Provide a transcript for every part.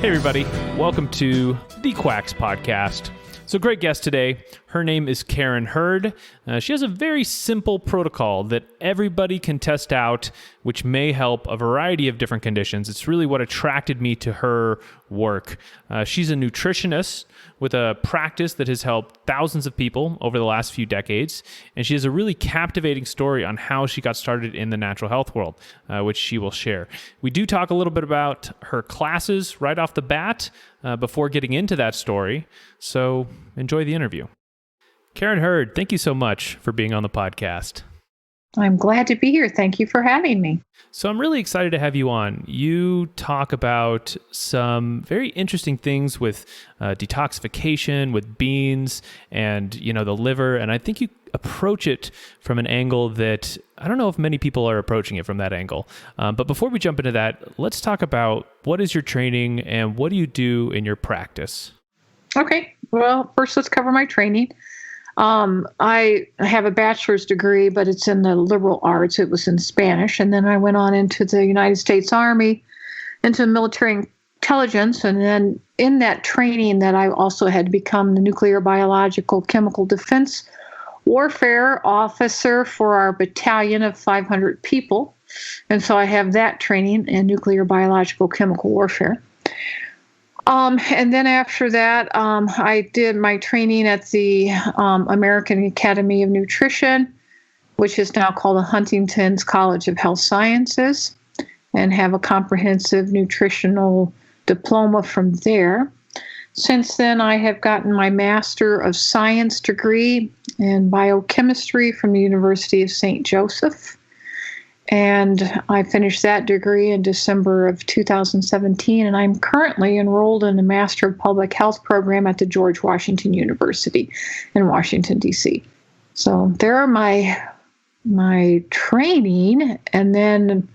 Hey everybody, welcome to the Quacks Podcast. So great guest today. Her name is Karen Hurd. She has a very simple protocol that everybody can test out, which may help a variety of different conditions. It's really what attracted me to her work. She's a nutritionist with a practice that has helped thousands of people over the last few decades, and she has a really captivating story on how she got started in the natural health world, which she will share. We do talk a little bit about her classes right off the bat before getting into that story, so enjoy the interview. Karen Hurd, thank you so much for being on the podcast. I'm glad to be here. Thank you for having me. So I'm really excited to have you on. You talk about some very interesting things with detoxification, with beans, and the liver. And I think you approach it from an angle that I don't know if many people are approaching it from that angle. But before we jump into that, let's talk about what is your training and what do you do in your practice? Okay. Well, first let's cover my training. I have a bachelor's degree, but it's in the liberal arts. It was in Spanish. And then I went on into the United States Army, into military intelligence. And then in that training that I also had to become the nuclear, biological, chemical defense warfare officer for our battalion of 500 people. And so I have that training in nuclear, biological, chemical warfare. And then after that, I did my training at the American Academy of Nutrition, which is now called the Huntington's College of Health Sciences, and have a comprehensive nutritional diploma from there. Since then, I have gotten my Master of Science degree in Biochemistry from the University of St. Joseph. And I finished that degree in December of 2017, and I'm currently enrolled in the Master of Public Health program at the George Washington University in Washington, D.C. So there are my training, and then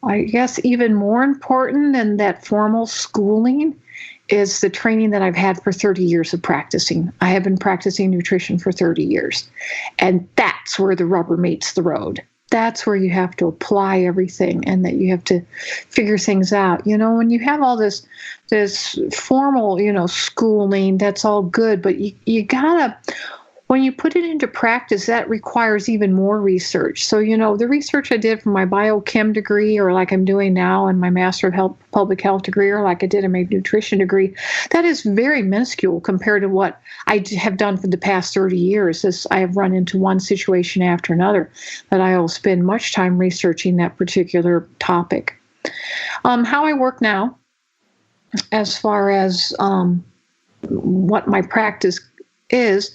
I guess even more important than that formal schooling is the training that I've had for 30 years of practicing. I have been practicing nutrition for 30 years, and that's where the rubber meets the road. That's where you have to apply everything and that you have to figure things out. When you have all this formal, schooling, that's all good, but you gotta, when you put it into practice, that requires even more research. So, the research I did for my biochem degree, or like I'm doing now in my Master of Public Health degree, or like I did in my nutrition degree, that is very minuscule compared to what I have done for the past 30 years. As I have run into one situation after another, that I will spend much time researching that particular topic. How I work now, as far as what my practice is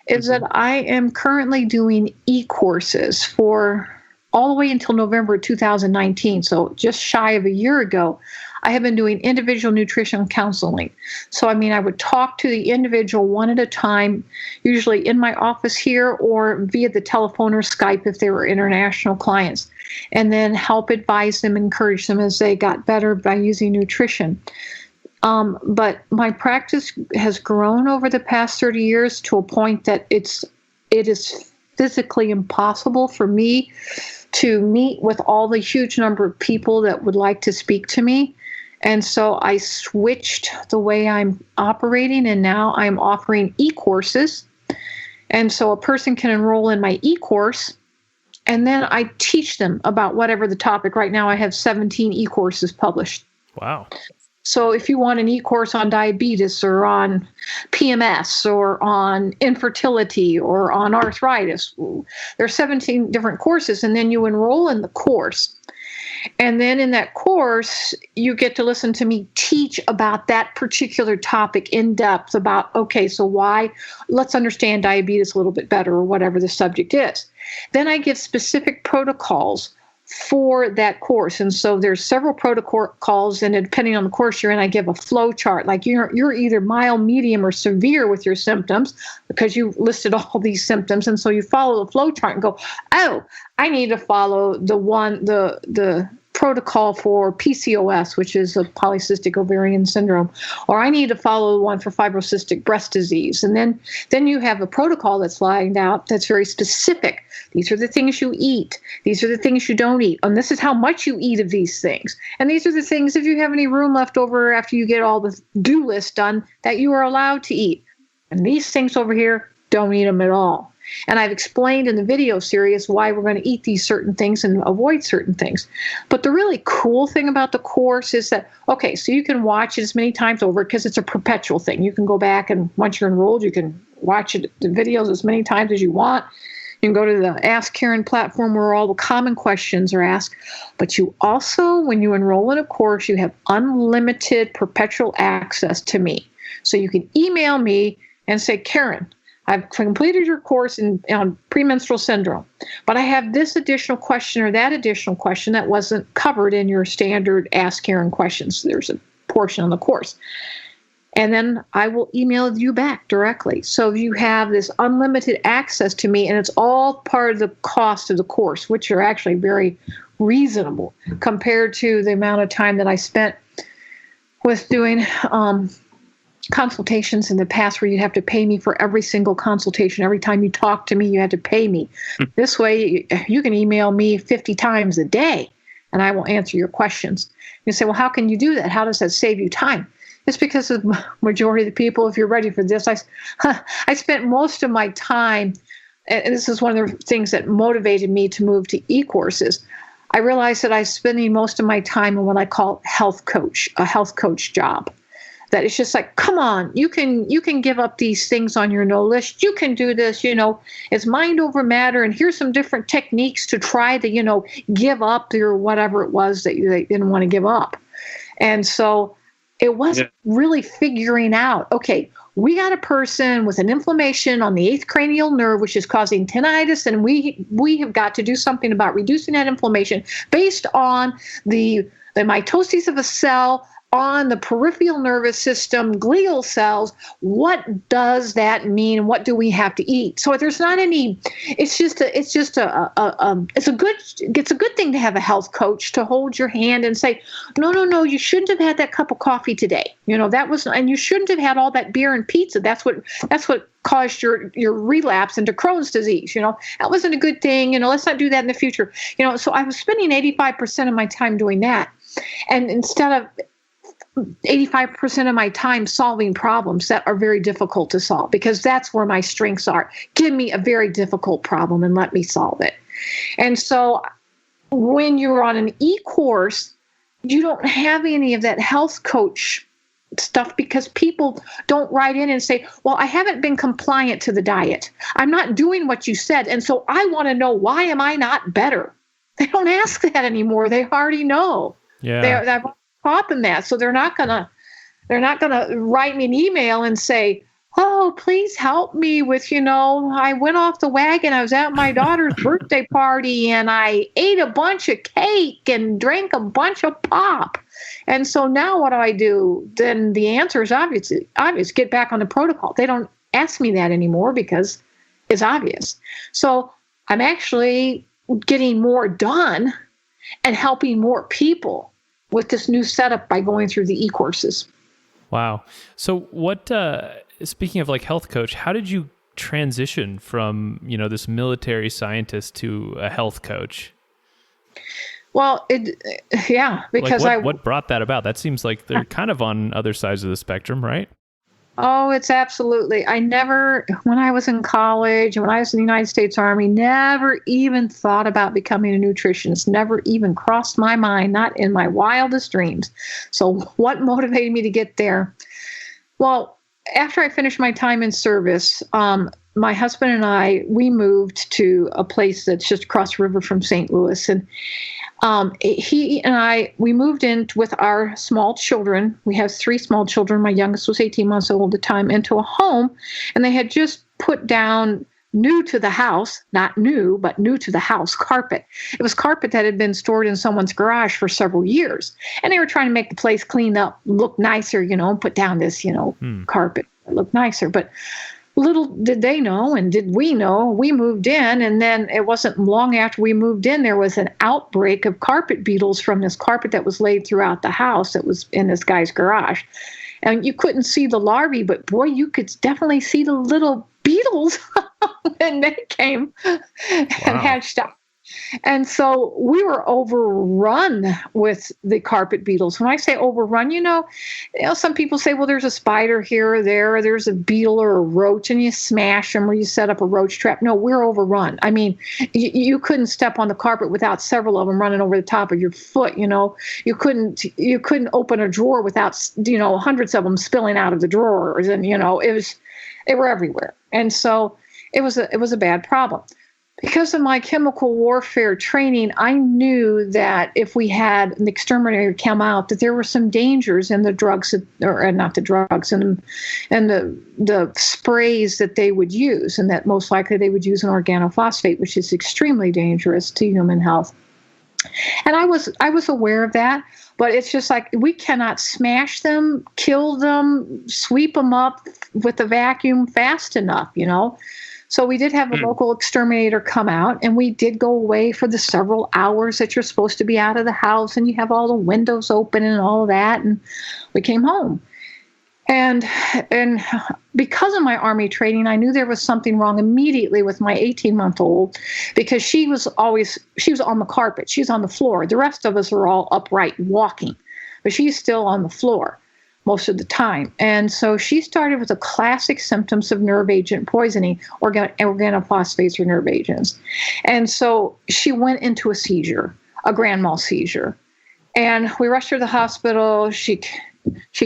that I am currently doing e-courses for all the way until November 2019. So just shy of a year ago, I have been doing individual nutrition counseling. So, I would talk to the individual one at a time, usually in my office here or via the telephone or Skype if they were international clients, and then help advise them, encourage them as they got better by using nutrition. But my practice has grown over the past 30 years to a point that it is physically impossible for me to meet with all the huge number of people that would like to speak to me. And so I switched the way I'm operating, and now I'm offering e-courses. And so a person can enroll in my e-course, and then I teach them about whatever the topic. Right now I have 17 e-courses published. Wow. So if you want an e-course on diabetes or on PMS or on infertility or on arthritis, there are 17 different courses, and then you enroll in the course. And then in that course, you get to listen to me teach about that particular topic in depth about, okay, so why, let's understand diabetes a little bit better or whatever the subject is. Then I give specific protocols for that course. And so there's several protocols, and depending on the course you're in, I give a flow chart. Like you're either mild, medium, or severe with your symptoms because you listed all these symptoms. And so you follow the flow chart and go, oh, I need to follow the protocol for PCOS, which is a polycystic ovarian syndrome, or I need to follow one for fibrocystic breast disease. And then you have a protocol that's lined out that's very specific. These are the things you eat. These are the things you don't eat. And this is how much you eat of these things. And these are the things, if you have any room left over after you get all the do list done, that you are allowed to eat. And these things over here, don't eat them at all. And I've explained in the video series why we're going to eat these certain things and avoid certain things. But the really cool thing about the course is that, okay, so you can watch it as many times over because it's a perpetual thing. You can go back and once you're enrolled, you can watch it, the videos as many times as you want. You can go to the Ask Karen platform where all the common questions are asked. But you also, when you enroll in a course, you have unlimited perpetual access to me. So you can email me and say, Karen, I've completed your course on premenstrual syndrome, but I have this additional question or that additional question that wasn't covered in your standard Ask Karen questions. There's a portion on the course. And then I will email you back directly. So you have this unlimited access to me, and it's all part of the cost of the course, which are actually very reasonable compared to the amount of time that I spent with doing consultations in the past where you'd have to pay me for every single consultation. Every time you talk to me, you had to pay me. This way, you can email me 50 times a day, and I will answer your questions. You say, well, how can you do that? How does that save you time? It's because the majority of the people, if you're ready for this, I spent most of my time, and this is one of the things that motivated me to move to e-courses. I realized that I was spending most of my time in what I call health coach, a health coach job. That it's just like, come on, you can give up these things on your no list. You can do this, it's mind over matter. And here's some different techniques to try to, give up your whatever it was that you didn't want to give up. And so it wasn't really figuring out, okay, we got a person with an inflammation on the 8th cranial nerve, which is causing tinnitus, and we have got to do something about reducing that inflammation based on the mitosis of a cell on the peripheral nervous system, glial cells. What does that mean? What do we have to eat? So there's not any. It's a good thing to have a health coach to hold your hand and say, no, you shouldn't have had that cup of coffee today. That was, and you shouldn't have had all that beer and pizza. That's what caused your relapse into Crohn's disease. That wasn't a good thing. Let's not do that in the future. So I was spending 85% of my time doing that, and instead of 85% of my time solving problems that are very difficult to solve, because that's where my strengths are. Give me a very difficult problem and let me solve it. And so when you're on an e-course, you don't have any of that health coach stuff because people don't write in and say, well, I haven't been compliant to the diet. I'm not doing what you said. And so I want to know, why am I not better? They don't ask that anymore. They already know. Yeah. I've taught them that, so they're not gonna write me an email and say, oh, please help me with, I went off the wagon. I was at my daughter's birthday party and I ate a bunch of cake and drank a bunch of pop. And so now what do I do? Then the answer is obvious. Get back on the protocol. They don't ask me that anymore because it's obvious. So I'm actually getting more done and helping more people with this new setup by going through the e-courses. Wow. So what, speaking of like health coach, how did you transition from, this military scientist to a health coach? Well, because what brought that about? That seems like they're kind of on other sides of the spectrum, right? Oh, it's absolutely. I never, when I was in college and when I was in the United States Army, never even thought about becoming a nutritionist, never even crossed my mind, not in my wildest dreams. So what motivated me to get there? Well, after I finished my time in service, my husband and I, we moved to a place that's just across the river from St. Louis. And he and I, we moved in with our small children. We have 3 small children. My youngest was 18 months old at the time, into a home. And they had just put down new to the house, not new, but new to the house carpet. It was carpet that had been stored in someone's garage for several years. And they were trying to make the place clean up, look nicer, put down this, carpet that looked nicer. But little did they know, and did we know, we moved in, and then it wasn't long after we moved in, there was an outbreak of carpet beetles from this carpet that was laid throughout the house that was in this guy's garage. And you couldn't see the larvae, but boy, you could definitely see the little beetles when they came and hatched out. And so we were overrun with the carpet beetles. When I say overrun, some people say, well, there's a spider here or there, or there's a beetle or a roach, and you smash them or you set up a roach trap. No, we're overrun. I mean, you couldn't step on the carpet without several of them running over the top of your foot. You couldn't open a drawer without, hundreds of them spilling out of the drawers, and they were everywhere. And so it was a bad problem. Because of my chemical warfare training, I knew that if we had an exterminator come out, that there were some dangers in the drugs, or not the drugs, and the sprays that they would use, and that most likely they would use an organophosphate, which is extremely dangerous to human health. And I was aware of that, but it's just like, we cannot smash them, kill them, sweep them up with a vacuum fast enough, So we did have a local exterminator come out, and we did go away for the several hours that you're supposed to be out of the house, and you have all the windows open and all of that, and we came home. And because of my Army training, I knew there was something wrong immediately with my 18-month-old, because she was on the carpet. She's on the floor. The rest of us are all upright walking, but she's still on the floor most of the time. And so she started with the classic symptoms of nerve agent poisoning, organophosphates or nerve agents. And so she went into a seizure, a grand mal seizure. And we rushed her to the hospital. She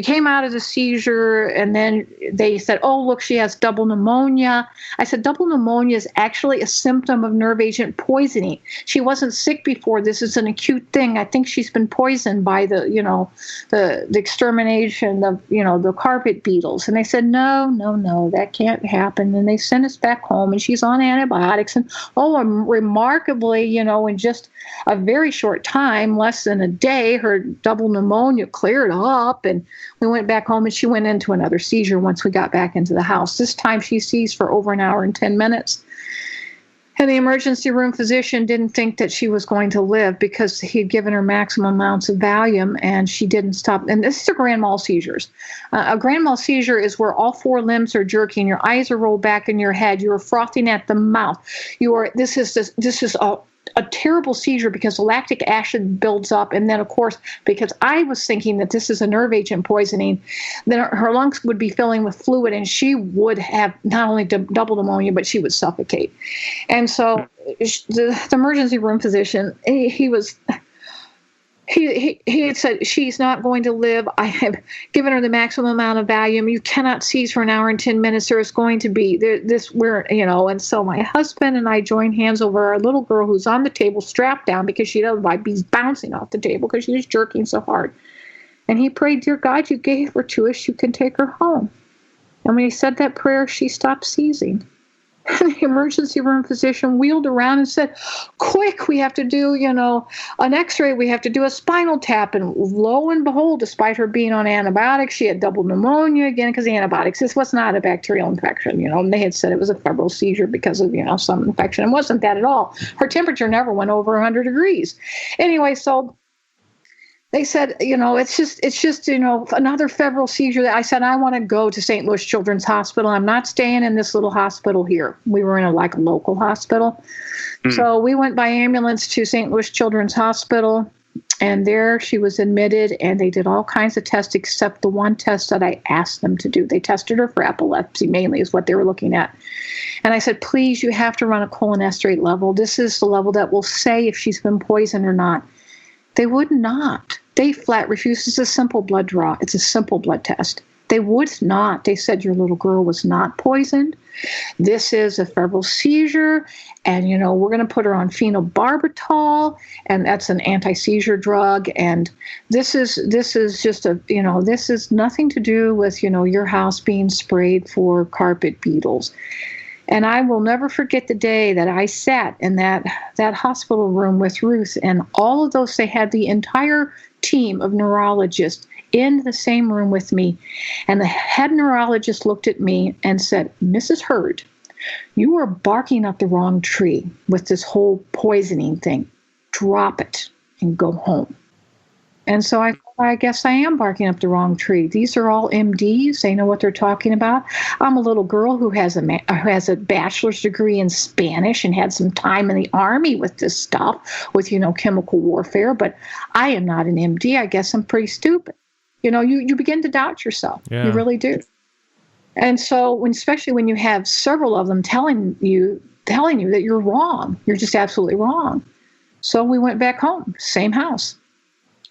came out of the seizure, and then they said, oh, look, she has double pneumonia. I said, double pneumonia is actually a symptom of nerve agent poisoning. She wasn't sick before. This is an acute thing. I think she's been poisoned by the extermination of, the carpet beetles. And they said, no, that can't happen. And they sent us back home, and she's on antibiotics. And, remarkably, in just a very short time, less than a day, her double pneumonia cleared up. And we went back home, and she went into another seizure once we got back into the house. This time she seized for over an hour and 10 minutes. And the emergency room physician didn't think that she was going to live, because he had given her maximum amounts of Valium, and she didn't stop. And this is a grand mal seizures. A grand mal seizure is where all four limbs are jerking, your eyes are rolled back in your head, you are frothing at the mouth. This is a terrible seizure, because the lactic acid builds up. And then, of course, because I was thinking that this is a nerve agent poisoning, then her lungs would be filling with fluid, and she would have not only double pneumonia, but she would suffocate. And so the emergency room physician, he had said, she's not going to live. I have given her the maximum amount of Valium. You cannot seize for an hour and 10 minutes. There is going to be and so my husband and I joined hands over our little girl, who's on the table strapped down, because she doesn't be bouncing off the table because she was jerking so hard. And he prayed, dear God, you gave her to us. You can take her home. And when he said that prayer, she stopped seizing. And the emergency room physician wheeled around and said, quick, we have to do, an x-ray. We have to do a spinal tap. And lo and behold, despite her being on antibiotics, she had double pneumonia again, because the antibiotics, this was not a bacterial infection, and they had said it was a febrile seizure because of, some infection. It wasn't that at all. Her temperature never went over 100 degrees. Anyway, so they said, it's just another febrile seizure. I said, I want to go to St. Louis Children's Hospital. I'm not staying in this little hospital here. We were in a local hospital. So we went by ambulance to St. Louis Children's Hospital, and there she was admitted, and they did all kinds of tests except the one test that I asked them to do. They tested her for epilepsy, mainly, is what they were looking at. And I said, please, you have to run a cholinesterase level. This is the level that will say if she's been poisoned or not. They would not. They flat refused. It's a simple blood draw. It's a simple blood test. They would not. They said your little girl was not poisoned. This is a febrile seizure, and we're going to put her on phenobarbital, and that's an anti-seizure drug. And this is just this is nothing to do with your house being sprayed for carpet beetles. And I will never forget the day that I sat in that hospital room with Ruth, and all of those, they had the entire team of neurologists in the same room with me. And the head neurologist looked at me and said, Mrs. Hurd, you are barking up the wrong tree with this whole poisoning thing. Drop it and go home. And so I guess I am barking up the wrong tree. These are all MDs. They know what they're talking about. I'm a little girl who has a bachelor's degree in Spanish and had some time in the Army with this stuff, with, chemical warfare. But I am not an MD. I guess I'm pretty stupid. You begin to doubt yourself. Yeah. You really do. And so especially when you have several of them telling you that you're wrong, you're just absolutely wrong. So we went back home, same house.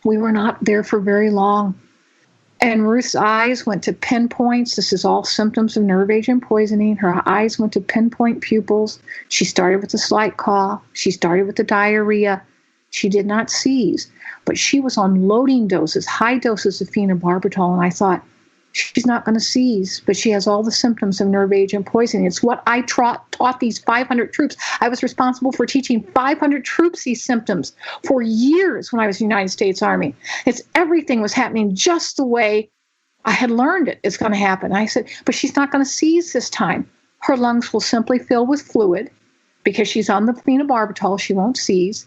We were not there for very long. And Ruth's eyes went to pinpoints. This is all symptoms of nerve agent poisoning. Her eyes went to pinpoint pupils. She started with a slight cough. She started with the diarrhea. She did not seize, but she was on loading doses, high doses of phenobarbital. And I thought, she's not going to seize, but she has all the symptoms of nerve agent poisoning. It's what I taught these 500 troops. I was responsible for teaching 500 troops these symptoms for years when I was in the United States Army. Everything was happening just the way I had learned it. It's going to happen. I said, but she's not going to seize this time. Her lungs will simply fill with fluid because she's on the phenobarbital. She won't seize.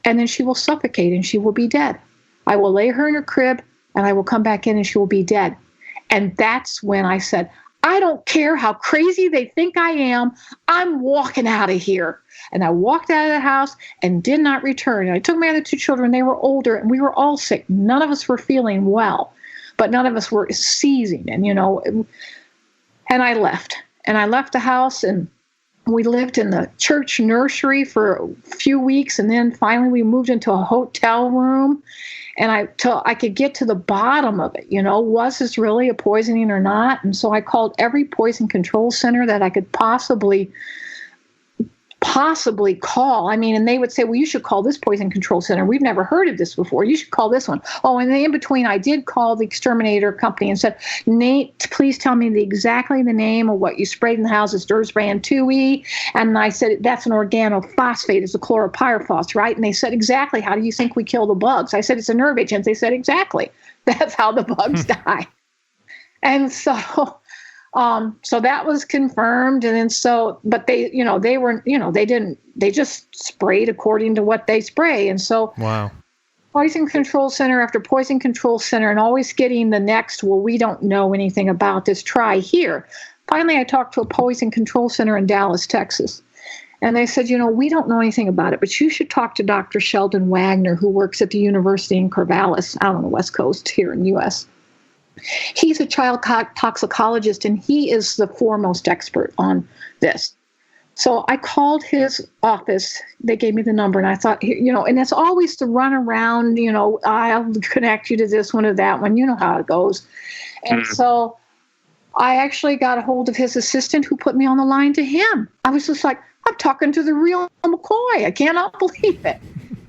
And then she will suffocate and she will be dead. I will lay her in her crib and I will come back in and she will be dead. And that's when I said, I don't care how crazy they think I am. I'm walking out of here. And I walked out of the house and did not return. And I took my other two children. They were older and we were all sick. None of us were feeling well, but none of us were seizing. And, and I left. And I left the house and we lived in the church nursery for a few weeks. And then finally we moved into a hotel room. And till I could get to the bottom of it, was this really a poisoning or not? And so I called every poison control center that I could possibly call. And they would say, well, you should call this poison control center. We've never heard of this before. You should call this one. Oh, and then in between, I did call the exterminator company and said, Nate, please tell me exactly the name of what you sprayed in the house. It's Dursbrand 2E. And I said, that's an organophosphate. It's a chloropyrifos, right? And they said, exactly. How do you think we kill the bugs? I said, it's a nerve agent. They said, exactly. That's how the bugs die. And so that was confirmed. And then but they just sprayed according to what they spray. And so, wow. Poison control center after poison control center, and always getting the next, well, we don't know anything about this. Try here. Finally, I talked to a poison control center in Dallas, Texas. And they said, we don't know anything about it, but you should talk to Dr. Sheldon Wagner, who works at the university in Corvallis, out on the West Coast here in the U.S. He's a child toxicologist, and he is the foremost expert on this. So I called his office. They gave me the number, and I thought, and it's always the run around, I'll connect you to this one or that one. You know how it goes. And so I actually got a hold of his assistant who put me on the line to him. I was just like, I'm talking to the real McCoy. I cannot believe it.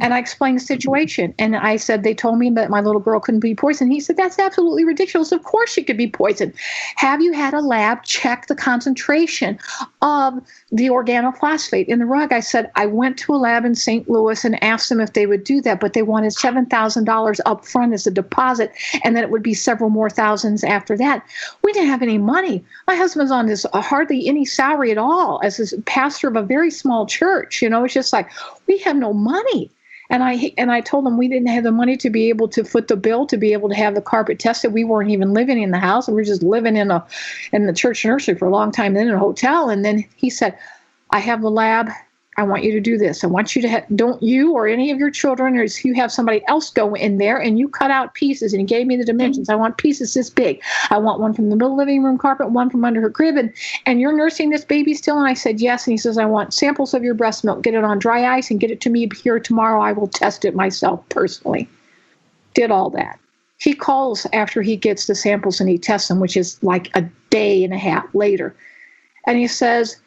And I explained the situation. And I said, they told me that my little girl couldn't be poisoned. He said, that's absolutely ridiculous. Of course she could be poisoned. Have you had a lab check the concentration of the organophosphate in the rug? I said, I went to a lab in St. Louis and asked them if they would do that, but they wanted $7,000 up front as a deposit, and then it would be several more thousands after that. We didn't have any money. My husband was on this hardly any salary at all as a pastor of a very small church. It's just like, we have no money. And I told them we didn't have the money to be able to foot the bill, to be able to have the carpet tested. We weren't even living in the house. We were just living in the church nursery for a long time, then in a hotel. And then he said, I have the lab. I want you to do this. I want you to don't you or any of your children, or if you have somebody else go in there and you cut out pieces. And he gave me the dimensions. I want pieces this big. I want one from the middle living room carpet, one from under her crib. And you're nursing this baby still? And I said, yes. And he says, I want samples of your breast milk. Get it on dry ice and get it to me here tomorrow. I will test it myself personally. Did all that. He calls after he gets the samples and he tests them, which is like a day and a half later. And he says,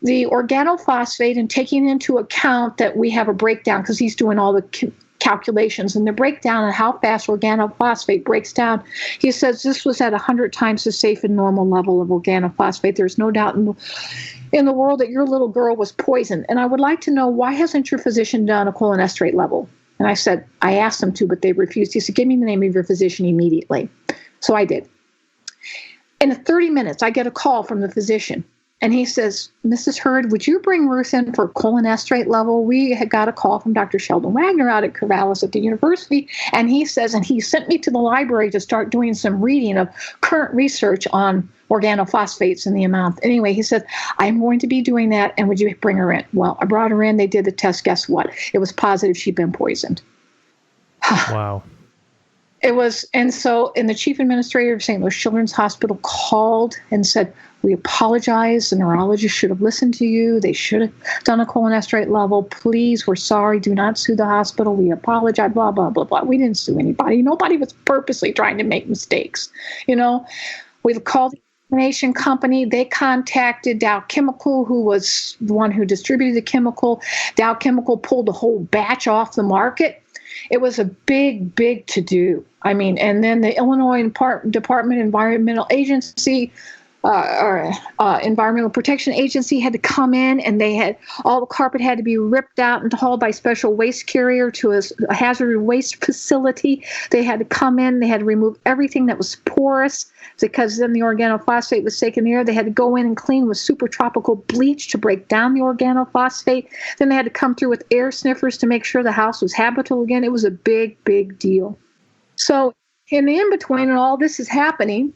the organophosphate, and taking into account that we have a breakdown, because he's doing all the calculations, and the breakdown of how fast organophosphate breaks down, he says this was at 100 times the safe and normal level of organophosphate. There's no doubt in the world that your little girl was poisoned. And I would like to know, why hasn't your physician done a cholinesterase level? And I said, I asked them to, but they refused. He said, give me the name of your physician immediately. So I did. In 30 minutes, I get a call from the physician. And he says, Mrs. Hurd, would you bring Ruth in for cholinesterase level? We had got a call from Dr. Sheldon Wagner out at Corvallis at the university. And he says, and he sent me to the library to start doing some reading of current research on organophosphates and the amount. Anyway, he said, I'm going to be doing that. And would you bring her in? Well, I brought her in. They did the test. Guess what? It was positive she'd been poisoned. Wow. It was, and the chief administrator of St. Louis Children's Hospital called and said, we apologize. The neurologist should have listened to you. They should have done a cholinesterase level. Please, we're sorry. Do not sue the hospital. We apologize, blah, blah, blah, blah. We didn't sue anybody. Nobody was purposely trying to make mistakes. We've called the examination company. They contacted Dow Chemical, who was the one who distributed the chemical. Dow Chemical pulled the whole batch off the market. It was a big, big to-do. I mean, and then the Illinois Department of Environmental Agency, Environmental Protection Agency had to come in, and they had all the carpet had to be ripped out and hauled by special waste carrier to a hazardous waste facility. They had to come in. They had to remove everything that was porous because then the organophosphate was taken in the air. They had to go in and clean with super tropical bleach to break down the organophosphate. Then they had to come through with air sniffers to make sure the house was habitable again. It was a big, big deal. So in the in-between and all this is happening,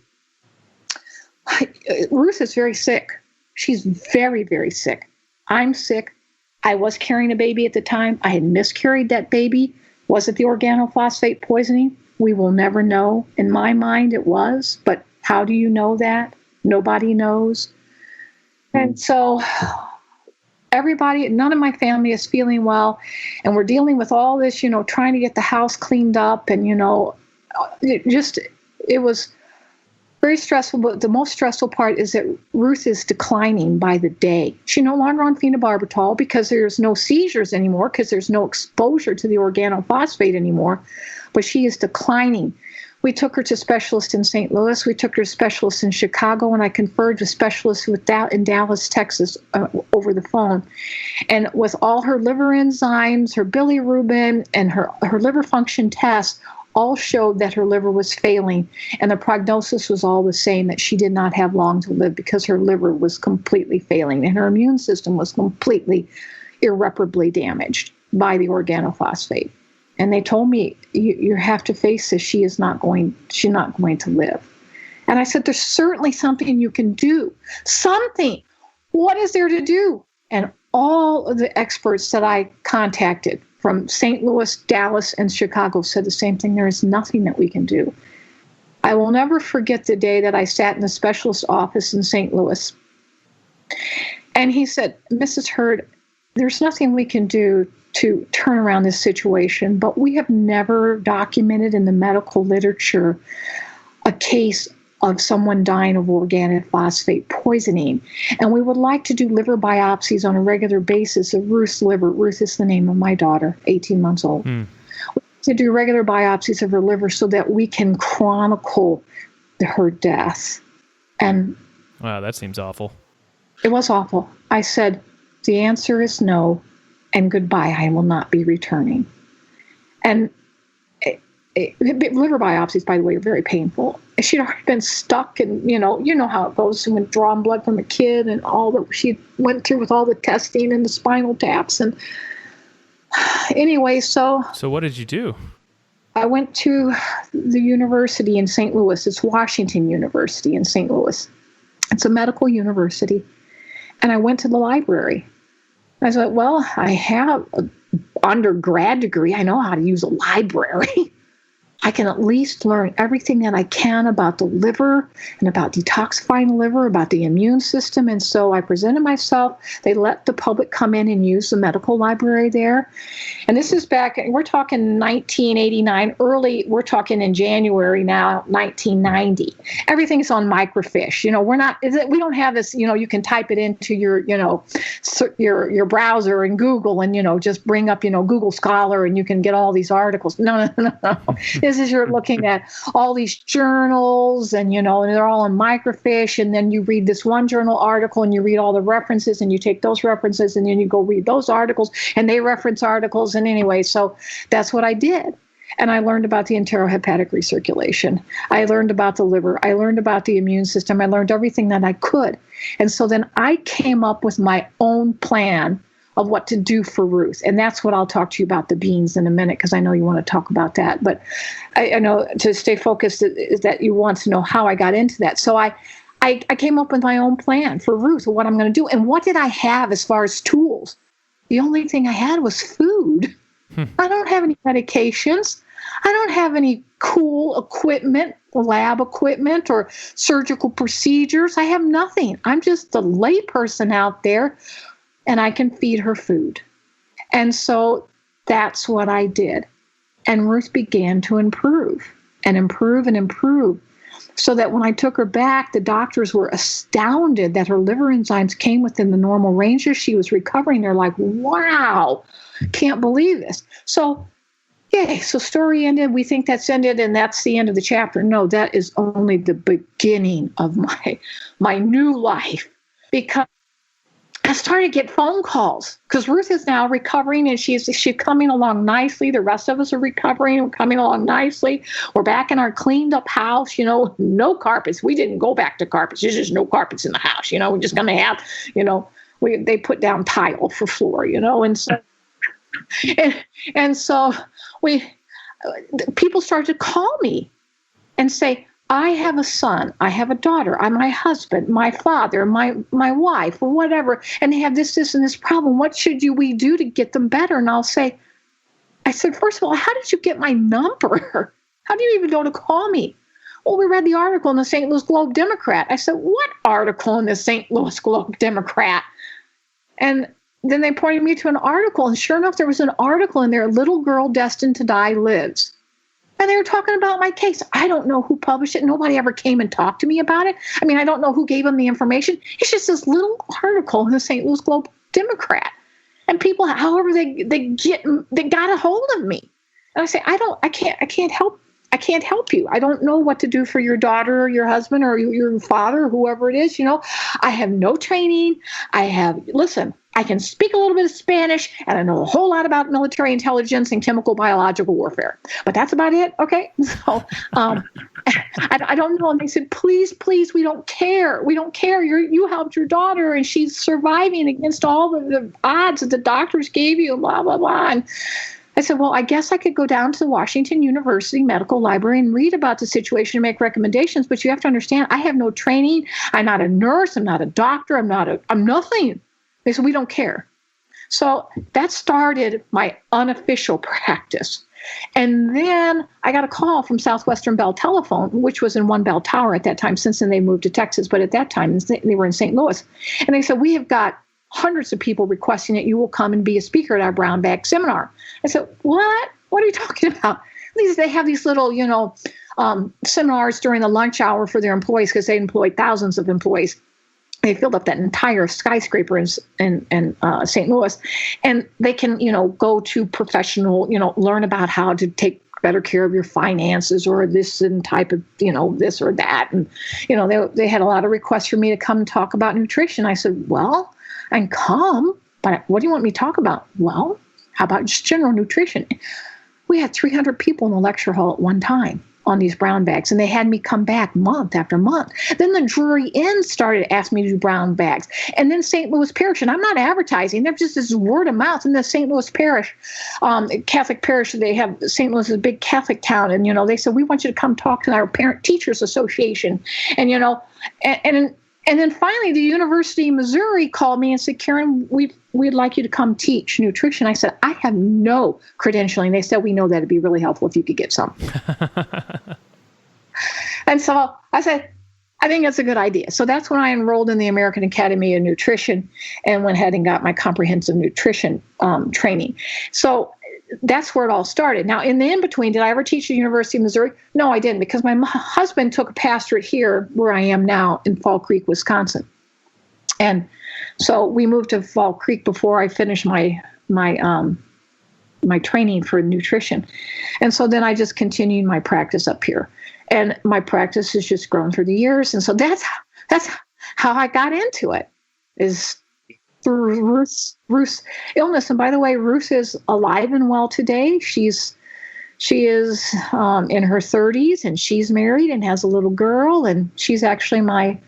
Ruth is very sick. She's very, very sick. I'm sick. I was carrying a baby at the time. I had miscarried that baby. Was it the organophosphate poisoning? We will never know. In my mind, it was. But how do you know that? Nobody knows. And so everybody, none of my family is feeling well. And we're dealing with all this, trying to get the house cleaned up. And, it was very stressful, but the most stressful part is that Ruth is declining by the day. She's no longer on phenobarbital because there's no seizures anymore, because there's no exposure to the organophosphate anymore, but she is declining. We took her to specialists in St. Louis. We took her to specialists in Chicago, and I conferred with specialists in Dallas, Texas, over the phone. And with all her liver enzymes, her bilirubin, and her liver function tests, all showed that her liver was failing, and the prognosis was all the same, that she did not have long to live because her liver was completely failing and her immune system was completely irreparably damaged by the organophosphate. And they told me, you have to face this. She's not going to live. And I said, there's certainly something you can do. Something. What is there to do? And all of the experts that I contacted from St. Louis, Dallas, and Chicago said the same thing. There is nothing that we can do. I will never forget the day that I sat in the specialist office in St. Louis. And he said, Mrs. Hurd, there's nothing we can do to turn around this situation, but we have never documented in the medical literature a case of someone dying of organophosphate poisoning. And we would like to do liver biopsies on a regular basis of Ruth's liver. Ruth is the name of my daughter, 18 months old. We like to do regular biopsies of her liver so that we can chronicle her death. And wow, that seems awful. It was awful. I said, the answer is no, and goodbye. I will not be returning. And liver biopsies, by the way, are very painful. She'd already been stuck, and you know how it goes when drawing blood from a kid, and all that she went through with all the testing and the spinal taps. And anyway, so what did you do? I went to the university in St. Louis. It's Washington University in St. Louis. It's a medical university. And I went to the library. I thought, well, I have an undergrad degree. I know how to use a library. I can at least learn everything that I can about the liver and about detoxifying the liver, about the immune system. And so I presented myself. They let the public come in and use the medical library there. And this is back, we're talking 1989, we're talking in January now, 1990. Everything's on microfiche. We don't have this, you can type it into your browser and Google and, just bring up, Google Scholar and you can get all these articles. No. This This is you're looking at all these journals and, and they're all in microfiche. And then you read this one journal article and you read all the references and you take those references and then you go read those articles and they reference articles. And anyway, so that's what I did. And I learned about the enterohepatic recirculation. I learned about the liver. I learned about the immune system. I learned everything that I could. And so then I came up with my own plan of what to do for Ruth. And that's what I'll talk to you about the beans in a minute, because I know you want to talk about that. But I know to stay focused is that you want to know how I got into that. So I came up with my own plan for Ruth, what I'm going to do. And what did I have as far as tools? The only thing I had was food. I don't have any medications. I don't have any cool equipment, lab equipment, or surgical procedures. I have nothing. I'm just a layperson out there, and I can feed her food. And so that's what I did. And Ruth began to improve and improve and improve, so that when I took her back, the doctors were astounded that her liver enzymes came within the normal range as she was recovering. They're like, wow, can't believe this. So, yay, so story ended. We think that's ended and that's the end of the chapter. No, that is only the beginning of my new life, because I started to get phone calls, because Ruth is now recovering and she's coming along nicely. The rest of us are recovering. We're coming along nicely. We're back in our cleaned up house, no carpets. We didn't go back to carpets. There's just no carpets in the house. We're just going to have, they put down tile for floor, and so, and so people started to call me and say, I have a son, I have a daughter, I'm my husband, my father, my wife, or whatever, and they have this, and this problem. What should we do to get them better? And I said, first of all, how did you get my number? How do you even know to call me? Well, we read the article in the St. Louis Globe-Democrat. I said, what article in the St. Louis Globe-Democrat? And then they pointed me to an article, and sure enough, there was an article in there, "A Little Girl Destined to Die Lives." And they were talking about my case. I don't know who published it. Nobody ever came and talked to me about it. I mean, I don't know who gave them the information. It's just this little article in the St. Louis Globe-Democrat. And people, however they got a hold of me. And I say, I can't help you. I don't know what to do for your daughter or your husband or your father or whoever it is. I have no training. I can speak a little bit of Spanish, and I know a whole lot about military intelligence and chemical biological warfare. But that's about it. Okay. So I don't know. And they said, please, we don't care. We don't care. You helped your daughter, and she's surviving against all the odds that the doctors gave you, blah, blah, blah. And I said, well, I guess I could go down to the Washington University Medical Library and read about the situation and make recommendations. But you have to understand, I have no training. I'm not a nurse. I'm not a doctor. I'm nothing. They said, we don't care. So that started my unofficial practice. And then I got a call from Southwestern Bell Telephone, which was in One Bell Tower at that time. Since then, they moved to Texas. But at that time, they were in St. Louis. And they said, we have got hundreds of people requesting that you will come and be a speaker at our brown bag seminar. I said, what? What are you talking about? They have these little, seminars during the lunch hour for their employees, because they employ thousands of employees. They filled up that entire skyscraper in St. Louis, and they can, go to professional, learn about how to take better care of your finances, or this and type of, this or that. And, they had a lot of requests for me to come and talk about nutrition. I said, well, I can come, but what do you want me to talk about? Well, how about just general nutrition? We had 300 people in the lecture hall at one time on these brown bags, and they had me come back month after month. Then the Drury Inn started asking me to do brown bags, and then St. Louis Parish, and I'm not advertising, they're just this word of mouth. In the St. Louis Parish, Catholic Parish, they have, St. Louis is a big Catholic town, and they said, we want you to come talk to our Parent Teachers Association, and and then finally the University of Missouri called me and said, Karen, we'd like you to come teach nutrition. I said, I have no credentialing. They said, we know that it'd be really helpful if you could get some. And so I said, I think that's a good idea. So that's when I enrolled in the American Academy of Nutrition and went ahead and got my comprehensive nutrition training. So that's where it all started. Now, in the in-between, did I ever teach at the University of Missouri? No, I didn't, because my husband took a pastorate here where I am now in Fall Creek, Wisconsin. And so we moved to Fall Creek before I finished my training for nutrition. And so then I just continued my practice up here. And my practice has just grown through the years. And so that's how I got into it, is through Ruth's illness. And by the way, Ruth is alive and well today. She is in her 30s, and she's married and has a little girl, and she's actually my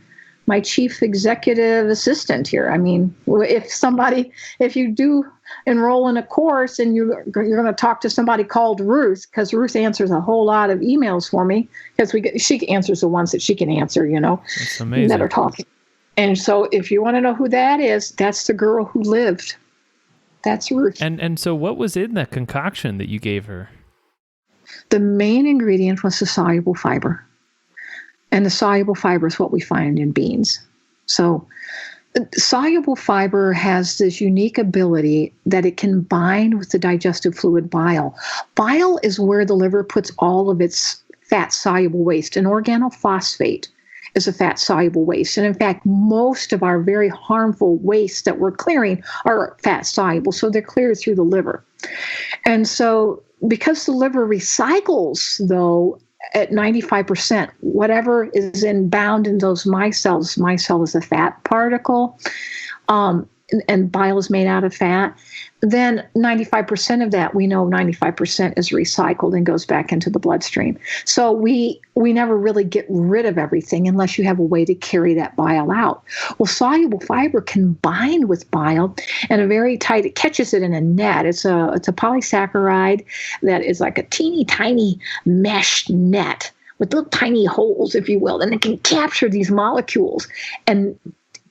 chief executive assistant here. I mean, if you do enroll in a course and you're going to talk to somebody called Ruth, because Ruth answers a whole lot of emails for me, because she answers the ones that she can answer, That's amazing. That are talking. And so if you want to know who that is, that's the girl who lived. That's Ruth. And so what was in that concoction that you gave her? The main ingredient was the soluble fiber. And the soluble fiber is what we find in beans. So soluble fiber has this unique ability that it can bind with the digestive fluid bile. Bile is where the liver puts all of its fat-soluble waste. An organophosphate is a fat-soluble waste. And in fact, most of our very harmful wastes that we're clearing are fat-soluble, so they're cleared through the liver. And so because the liver recycles, though, at 95%, whatever is bound in those micelle is a fat particle, and bile is made out of fat, then 95% of that, we know 95% is recycled and goes back into the bloodstream. So we never really get rid of everything unless you have a way to carry that bile out. Well, soluble fiber can bind with bile and it catches it in a net. It's a polysaccharide that is like a teeny tiny mesh net with little tiny holes, if you will, and it can capture these molecules and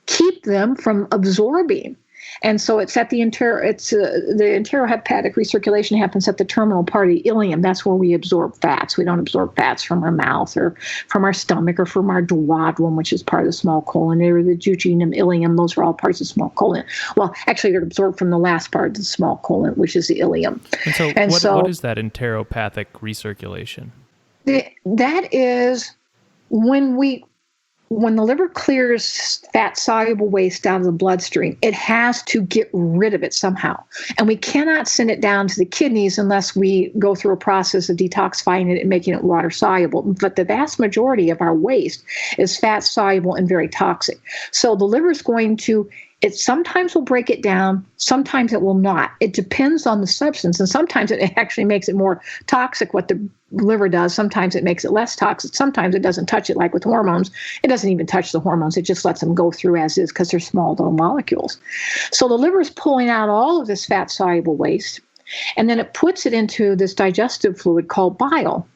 keep them from absorbing. And so it's at the enterohepatic recirculation happens at the terminal part of the ileum. That's where we absorb fats. We don't absorb fats from our mouth or from our stomach or from our duodenum, which is part of the small colon, or the jejunum, ileum. Those are all parts of the small colon. Well, actually, they're absorbed from the last part of the small colon, which is the ileum. And so what is that enteropathic recirculation? That is when the liver clears fat-soluble waste out of the bloodstream, it has to get rid of it somehow. And we cannot send it down to the kidneys unless we go through a process of detoxifying it and making it water-soluble. But the vast majority of our waste is fat-soluble and very toxic. So the liver is going to, it sometimes will break it down, sometimes it will not. It depends on the substance, and sometimes it actually makes it more toxic, what the liver does. Sometimes it makes it less toxic. Sometimes it doesn't touch it, like with hormones. It doesn't even touch the hormones. It just lets them go through as is because they're small little molecules. So the liver is pulling out all of this fat-soluble waste, and then it puts it into this digestive fluid called bile.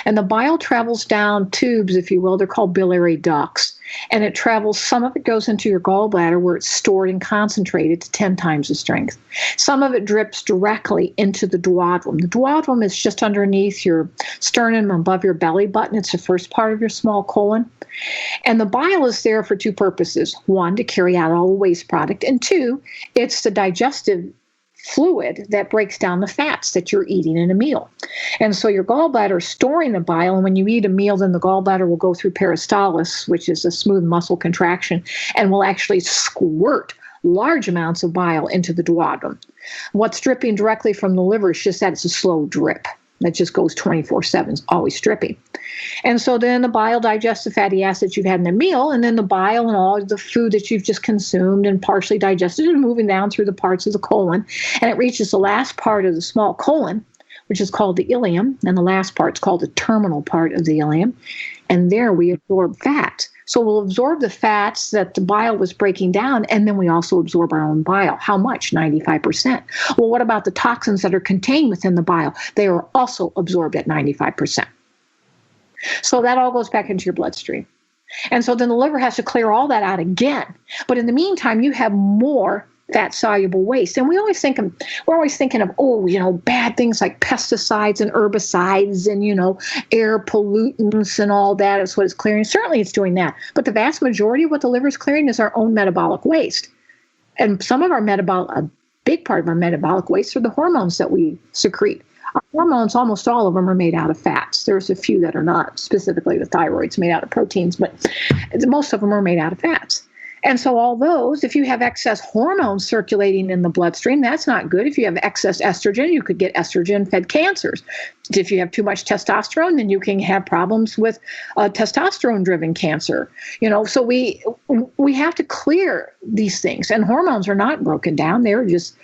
And the bile travels down tubes, if you will. They're called biliary ducts. And it travels, some of it goes into your gallbladder where it's stored and concentrated to 10 times the strength. Some of it drips directly into the duodenum. The duodenum is just underneath your sternum, above your belly button. It's the first part of your small colon. And the bile is there for two purposes. One, to carry out all the waste product. And two, it's the digestive fluid that breaks down the fats that you're eating in a meal. And so your gallbladder is storing the bile, and when you eat a meal, then the gallbladder will go through peristalsis, which is a smooth muscle contraction, and will actually squirt large amounts of bile into the duodenum. What's dripping directly from the liver is just that it's a slow drip. That just goes 24/7, it's always dripping. And so then the bile digests the fatty acids you've had in the meal, and then the bile and all the food that you've just consumed and partially digested is moving down through the parts of the colon, and it reaches the last part of the small colon, which is called the ileum, and the last part's called the terminal part of the ileum, and there we absorb fat. So we'll absorb the fats that the bile was breaking down, and then we also absorb our own bile. How much? 95%. Well, what about the toxins that are contained within the bile? They are also absorbed at 95%. So that all goes back into your bloodstream. And so then the liver has to clear all that out again. But in the meantime, you have more fat-soluble waste. And we're always thinking of, bad things like pesticides and herbicides and, air pollutants and all that is what it's clearing. Certainly it's doing that. But the vast majority of what the liver is clearing is our own metabolic waste. And some of our a big part of our metabolic waste are the hormones that we secrete. Our hormones, almost all of them, are made out of fats. There's a few that are not, specifically the thyroid's made out of proteins, but most of them are made out of fats. And so all those, if you have excess hormones circulating in the bloodstream, that's not good. If you have excess estrogen, you could get estrogen-fed cancers. If you have too much testosterone, then you can have problems with testosterone-driven cancer. So we have to clear these things. And hormones are not broken down. They're just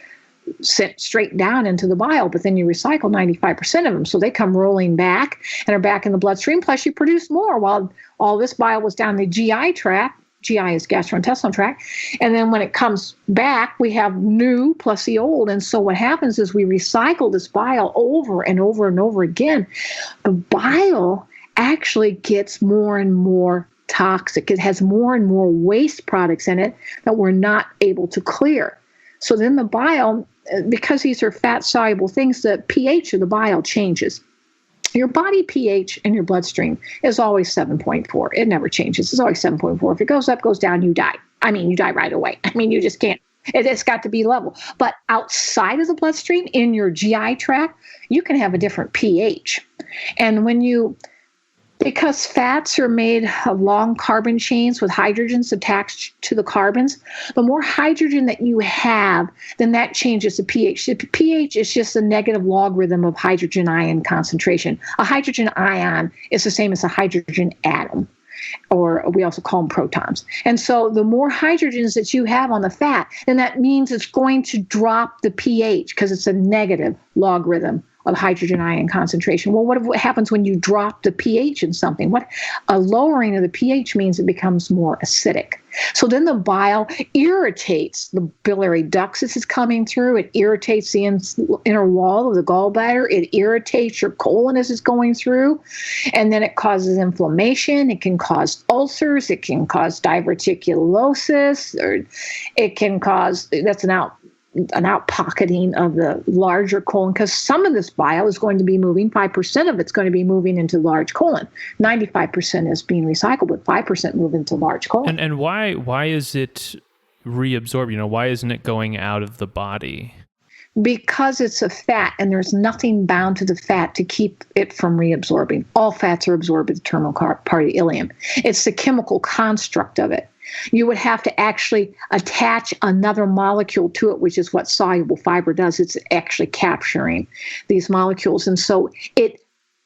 sent straight down into the bile, but then you recycle 95% of them. So they come rolling back and are back in the bloodstream. Plus you produce more while all this bile was down the GI tract. GI is gastrointestinal tract. And then when it comes back, we have new plus the old. And so what happens is we recycle this bile over and over and over again. The bile actually gets more and more toxic. It has more and more waste products in it that we're not able to clear. So then the bile, because these are fat-soluble things, the pH of the bile changes. Your body pH in your bloodstream is always 7.4. It never changes. It's always 7.4. If it goes up, goes down, you die. You die right away. You just can't. It's got to be level. But outside of the bloodstream, in your GI tract, you can have a different pH. And because fats are made of long carbon chains with hydrogens attached to the carbons, the more hydrogen that you have, then that changes the pH. The pH is just a negative logarithm of hydrogen ion concentration. A hydrogen ion is the same as a hydrogen atom, or we also call them protons. And so the more hydrogens that you have on the fat, then that means it's going to drop the pH because it's a negative logarithm of hydrogen ion concentration. Well, what happens when you drop the pH in something? A lowering of the pH means it becomes more acidic. So then the bile irritates the biliary ducts as it's coming through. It irritates the inner wall of the gallbladder. It irritates your colon as it's going through. And then it causes inflammation. It can cause ulcers. It can cause diverticulosis. Or it can cause, that's an outpocketing of the larger colon, because some of this bile is going to be moving, 5% of it's going to be moving into large colon. 95% is being recycled, but 5% move into large colon. And why is it reabsorbed? Why isn't it going out of the body? Because it's a fat and there's nothing bound to the fat to keep it from reabsorbing. All fats are absorbed at the terminal part of the ileum. It's the chemical construct of it. You would have to actually attach another molecule to it, which is what soluble fiber does. It's actually capturing these molecules. And so it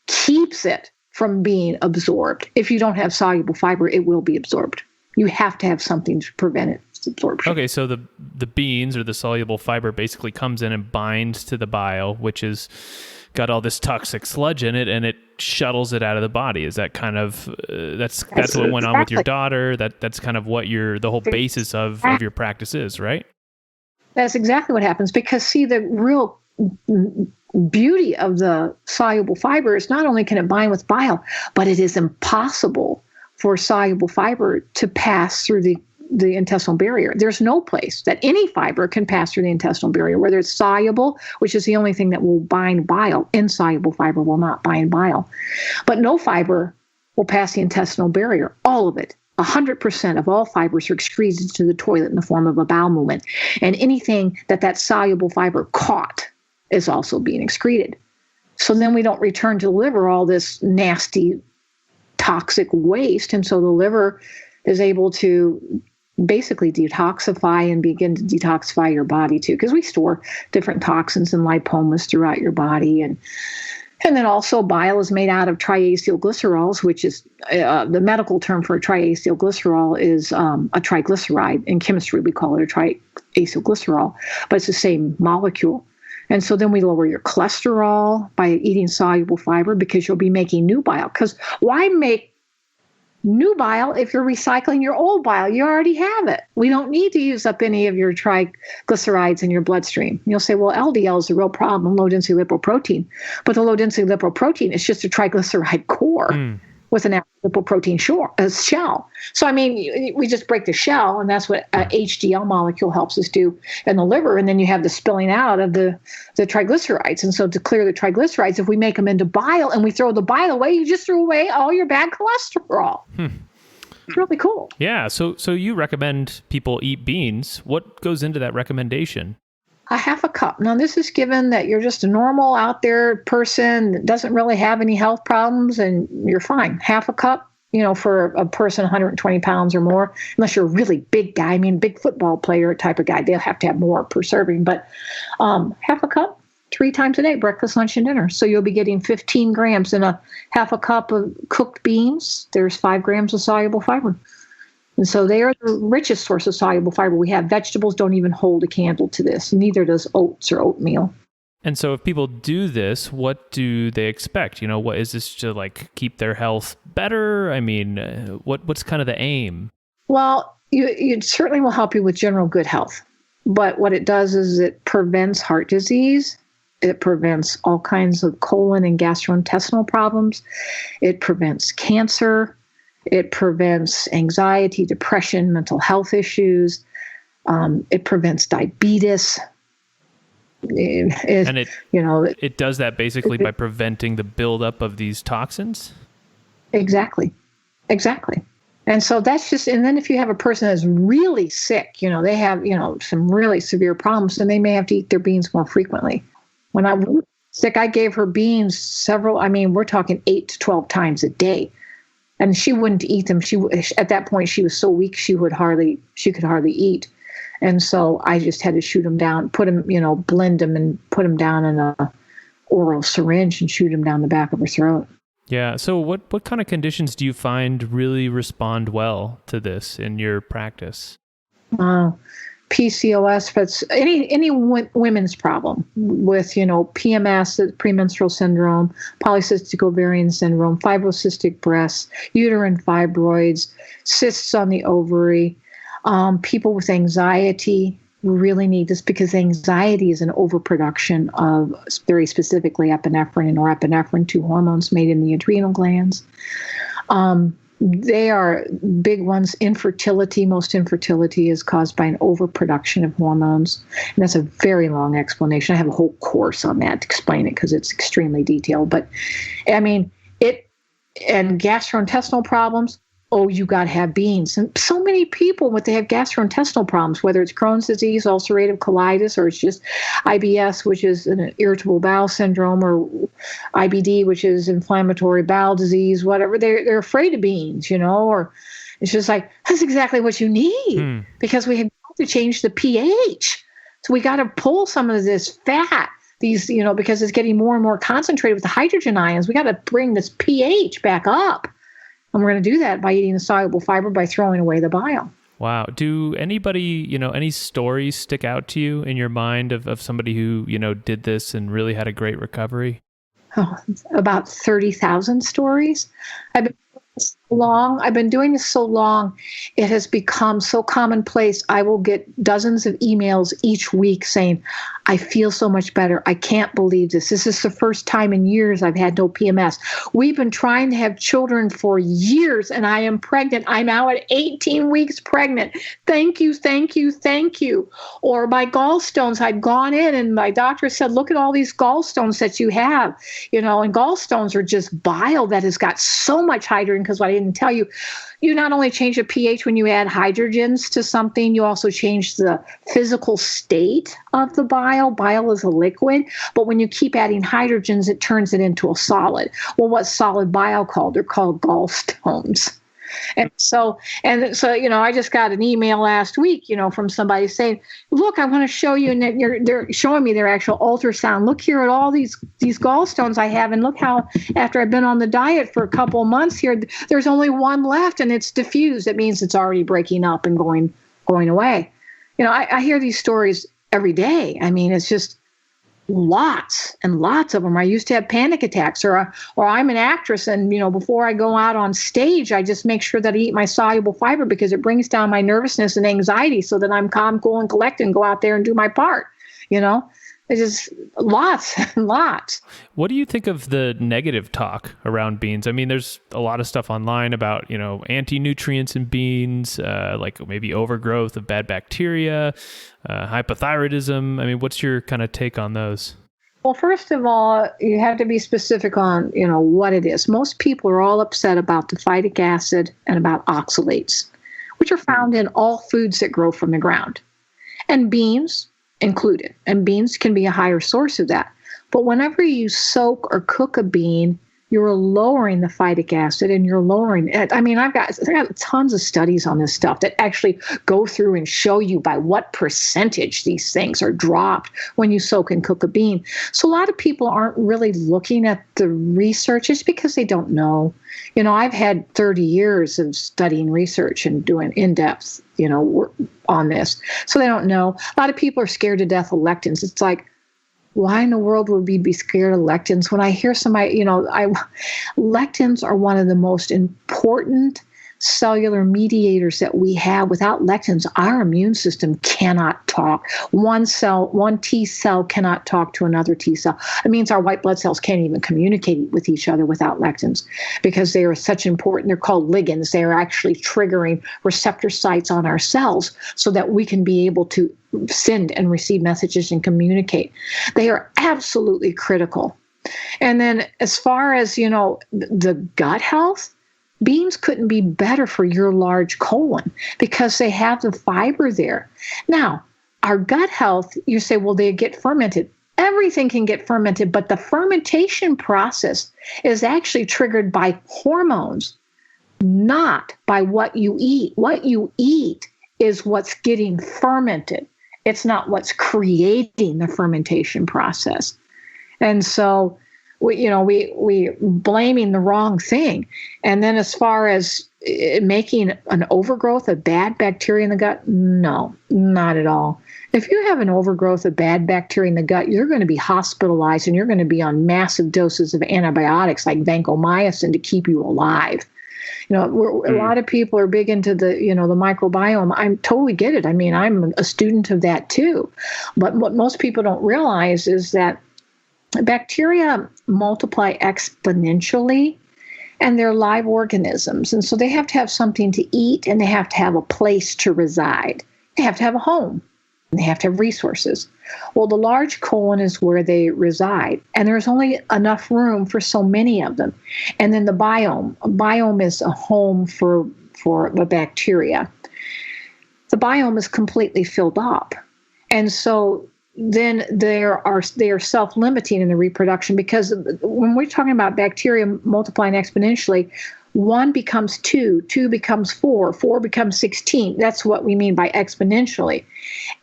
keeps it from being absorbed. If you don't have soluble fiber, it will be absorbed. You have to have something to prevent its absorption. Okay, so the beans or the soluble fiber basically comes in and binds to the bile, which is got all this toxic sludge in it, and it shuttles it out of the body. Is that kind of that's what went on with your daughter? That's kind of what the whole basis of your practice is, right? That's exactly what happens. Because see, the real beauty of the soluble fiber is not only can it bind with bile, but it is impossible for soluble fiber to pass through the intestinal barrier. There's no place that any fiber can pass through the intestinal barrier, whether it's soluble, which is the only thing that will bind bile. Insoluble fiber will not bind bile. But no fiber will pass the intestinal barrier. All of it. 100% of all fibers are excreted to the toilet in the form of a bowel movement. And anything that soluble fiber caught is also being excreted. So then we don't return to the liver all this nasty, toxic waste. And so the liver is able to basically detoxify and begin to detoxify your body too, because we store different toxins and lipomas throughout your body. And then also bile is made out of triacylglycerols, which is the medical term for a triacylglycerol is a triglyceride. In chemistry, we call it a triacylglycerol, but it's the same molecule. And so then we lower your cholesterol by eating soluble fiber, because you'll be making new bile. Because why make new bile if you're recycling your old bile? You already have it. We don't need to use up any of your triglycerides in your bloodstream. You'll say, well, LDL is a real problem, low density lipoprotein. But the low density lipoprotein is just a triglyceride core with an lipoprotein shell. So, we just break the shell, and that's what HDL molecule helps us do in the liver. And then you have the spilling out of the triglycerides. And so to clear the triglycerides, if we make them into bile and we throw the bile away, you just threw away all your bad cholesterol. It's really cool. Yeah. So you recommend people eat beans. What goes into that recommendation? A half a cup. Now, this is given that you're just a normal out there person that doesn't really have any health problems and you're fine. Half a cup for a person 120 pounds or more, unless you're a really big guy. I mean, big football player type of guy, they'll have to have more per serving. But half a cup, 3 times a day, breakfast, lunch, and dinner. So you'll be getting 15 grams in a half a cup of cooked beans. There's 5 grams of soluble fiber. And so they are the richest source of soluble fiber we have. Vegetables don't even hold a candle to this. Neither does oats or oatmeal. And so if people do this, what do they expect? What is this to keep their health better? I mean, what's kind of the aim? Well, it certainly will help you with general good health. But what it does is it prevents heart disease. It prevents all kinds of colon and gastrointestinal problems. It prevents cancer. It prevents anxiety, depression, mental health issues. It prevents diabetes. It does that basically by preventing the buildup of these toxins? Exactly. And so that's just, and then if you have a person that's really sick, they have, some really severe problems, then they may have to eat their beans more frequently. When I was sick, I gave her beans we're talking 8 to 12 times a day. And she wouldn't eat them. At that point, she was so weak, she could hardly eat. And so I just had to shoot them down, put them, blend them and put them down in a oral syringe and shoot them down the back of her throat. Yeah. So what kind of conditions do you find really respond well to this in your practice? PCOS, but any women's problem with, PMS, premenstrual syndrome, polycystic ovarian syndrome, fibrocystic breasts, uterine fibroids, cysts on the ovary, people with anxiety really need this because anxiety is an overproduction of very specifically epinephrine and norepinephrine, 2 hormones made in the adrenal glands. They are big ones. Infertility, most infertility is caused by an overproduction of hormones. And that's a very long explanation. I have a whole course on that to explain it because it's extremely detailed. But and gastrointestinal problems, you got to have beans. And so many people, when they have gastrointestinal problems, whether it's Crohn's disease, ulcerative colitis, or it's just IBS, which is an irritable bowel syndrome, or IBD, which is inflammatory bowel disease, whatever, they're afraid of beans, or it's just that's exactly what you need because we have to change the pH. So we got to pull some of this fat, because it's getting more and more concentrated with the hydrogen ions. We got to bring this pH back up. And we're going to do that by eating the soluble fiber, by throwing away the bile. Wow. Do anybody, any stories stick out to you in your mind of somebody who, did this and really had a great recovery? About 30,000 stories. I've been doing this so long, it has become so commonplace. I will get dozens of emails each week saying, I feel so much better. I can't believe this. This is the first time in years I've had no PMS. We've been trying to have children for years, and I am pregnant. I'm now at 18 weeks pregnant. Thank you, thank you, thank you. Or my gallstones, I'd gone in, and my doctor said, look at all these gallstones that you have. And gallstones are just bile that has got so much hydrogen, because what I didn't tell you, you not only change the pH when you add hydrogens to something, you also change the physical state of the bile. Bile is a liquid, but when you keep adding hydrogens, it turns it into a solid. Well, what's solid bile called? They're called gallstones. And so, I just got an email last week, from somebody saying, look, I want to show you, and they're showing me their actual ultrasound. Look here at all these gallstones I have. And look how, after I've been on the diet for a couple of months here, there's only one left and it's diffused. It means it's already breaking up and going away. I hear these stories every day. I mean, it's just lots and lots of them. I used to have panic attacks, or I'm an actress, and before I go out on stage, I just make sure that I eat my soluble fiber because it brings down my nervousness and anxiety so that I'm calm, cool, and collected and go out there and do my part. It's just lots and lots. What do you think of the negative talk around beans? I mean, there's a lot of stuff online about, anti-nutrients in beans, like maybe overgrowth of bad bacteria, hypothyroidism. I mean, what's your kind of take on those? Well, first of all, you have to be specific on, what it is. Most people are all upset about the phytic acid and about oxalates, which are found in all foods that grow from the ground, and beans included. And beans can be a higher source of that. But whenever you soak or cook a bean, you're lowering the phytic acid and you're lowering it. I mean, I got tons of studies on this stuff that actually go through and show you by what percentage these things are dropped when you soak and cook a bean. So a lot of people aren't really looking at the research just because they don't know. You know, I've had 30 years of studying research and doing in-depth, work on this. So they don't know. A lot of people are scared to death of lectins. It's like, why in the world would we be scared of lectins? When I hear somebody, lectins are one of the most important cellular mediators that we have. Without lectins, our immune system cannot talk. One T cell cannot talk to another T cell. It means our white blood cells can't even communicate with each other without lectins because they are such important. They're called ligands. They are actually triggering receptor sites on our cells so that we can be able to send and receive messages and communicate. They are absolutely critical. And then as far as, the gut health, beans couldn't be better for your large colon because they have the fiber there. Now, our gut health, you say, well, they get fermented. Everything can get fermented, but the fermentation process is actually triggered by hormones, not by what you eat. What you eat is what's getting fermented. It's not what's creating the fermentation process. And so we blaming the wrong thing. And then as far as making an overgrowth of bad bacteria in the gut, no, not at all. If you have an overgrowth of bad bacteria in the gut, you're going to be hospitalized and you're going to be on massive doses of antibiotics like vancomycin to keep you alive. A lot of people are big into the microbiome. I totally get it. I mean, I'm a student of that too. But what most people don't realize is that bacteria multiply exponentially, and they're live organisms. And so they have to have something to eat, and they have to have a place to reside. They have to have a home, and they have to have resources. Well, the large colon is where they reside, and there's only enough room for so many of them. And then the biome. A biome is a home for the bacteria. The biome is completely filled up. And so then they are self-limiting in the reproduction, because when we're talking about bacteria multiplying exponentially, 1 becomes 2, 2 becomes 4, 4 becomes 16. That's what we mean by exponentially.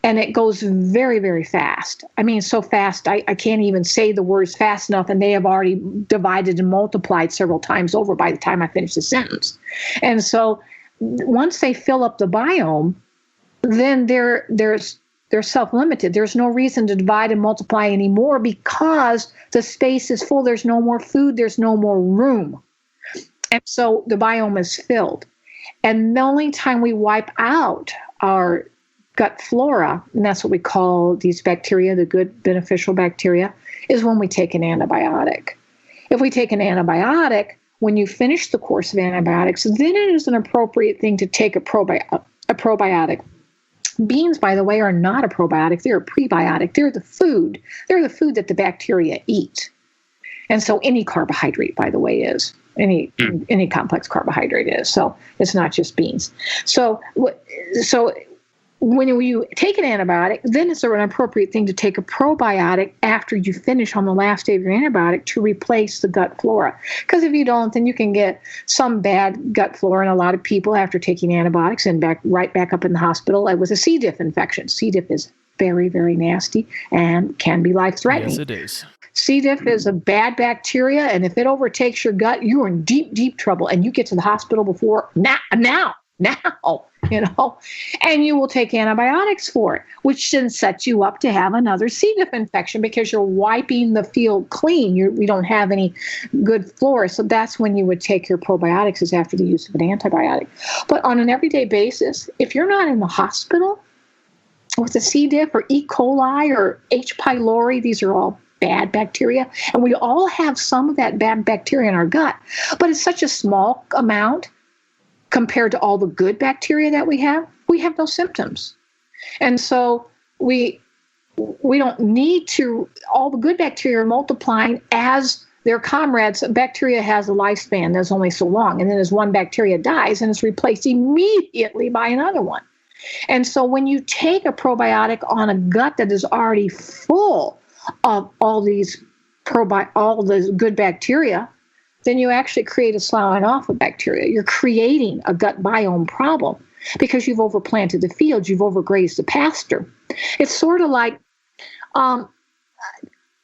And it goes very, very fast. I mean, so fast, I can't even say the words fast enough, and they have already divided and multiplied several times over by the time I finish the sentence. And so once they fill up the biome, then they're self-limited. There's no reason to divide and multiply anymore because the space is full. There's no more food. There's no more room. And so the biome is filled. And the only time we wipe out our gut flora, and that's what we call these bacteria, the good beneficial bacteria, is when we take an antibiotic. If we take an antibiotic, when you finish the course of antibiotics, then it is an appropriate thing to take a probiotic. Beans, by the way, are not a probiotic. They're a prebiotic. They're the food. They're the food that the bacteria eat. And so any carbohydrate, by the way, is. Any complex carbohydrate is. So it's not just beans. So when you take an antibiotic, then it's an appropriate thing to take a probiotic after you finish on the last day of your antibiotic to replace the gut flora. Because if you don't, then you can get some bad gut flora in a lot of people after taking antibiotics and right back up in the hospital with a C. diff infection. C. diff is very, very nasty and can be life-threatening. Yes, it is. C. diff is a bad bacteria, and if it overtakes your gut, you're in deep, deep trouble, and you get to the hospital before now, and you will take antibiotics for it, which then sets you up to have another C. diff infection because you're wiping the field clean. We don't have any good flora, so that's when you would take your probiotics, is after the use of an antibiotic. But on an everyday basis, if you're not in the hospital with a C. diff or E. coli or H. pylori, these are all bad bacteria, and we all have some of that bad bacteria in our gut, but it's such a small amount compared to all the good bacteria that we have no symptoms. And so we don't need to, all the good bacteria are multiplying as their comrades. Bacteria has a lifespan that's only so long, and then as one bacteria dies, and it's replaced immediately by another one. And so when you take a probiotic on a gut that is already full of all the good bacteria, then you actually create a sloughing off of bacteria. You're creating a gut biome problem because you've overplanted the fields, you've overgrazed the pasture. It's sort of um,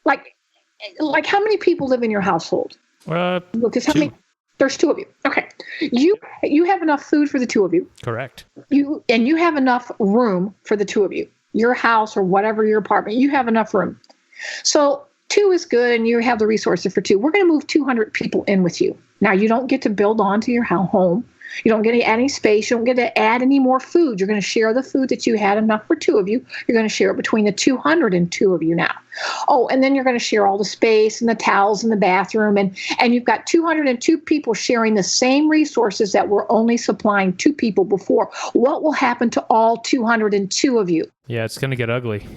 like how many people live in your household? Because there's two of you. Okay, you have enough food for the two of you. Correct. You have enough room for the two of you. Your house or whatever your apartment, you have enough room. So 2 is good, and you have the resources for 2. We're going to move 200 people in with you. Now, you don't get to build onto your home. You don't get to add any space. You don't get to add any more food. You're going to share the food that you had enough for 2 of you. You're going to share it between the 202 of you now. Oh, and then you're going to share all the space and the towels in the bathroom. And you've got 202 people sharing the same resources that were only supplying 2 people before. What will happen to all 202 of you? Yeah, it's going to get ugly.